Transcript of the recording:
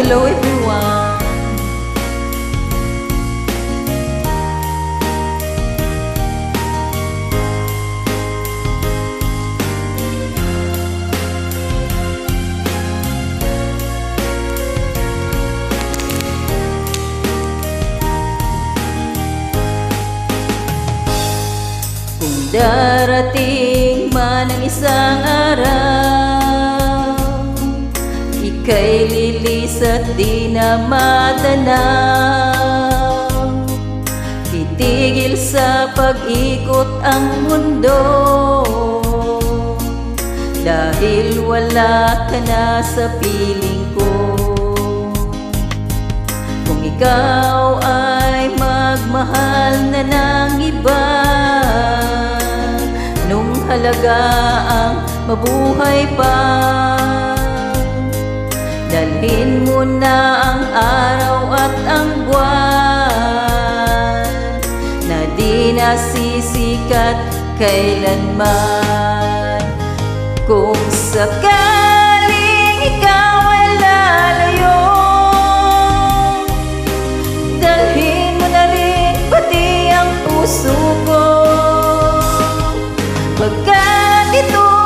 Hello everyone. Kung darating man ang isang araw, ika'y lilis at di na matanaw. Titigil sa pag-ikot ang mundo, dahil wala ka na sa piling ko. Kung ikaw ay magmahal na ng iba, nung halaga ang mabuhay pa, dalhin mo na ang araw at ang buwan na di nasisikat kailanman. Kung sakaling ikaw ay lalayo, dalhin mo na rin pati ang puso ko, pagkat ito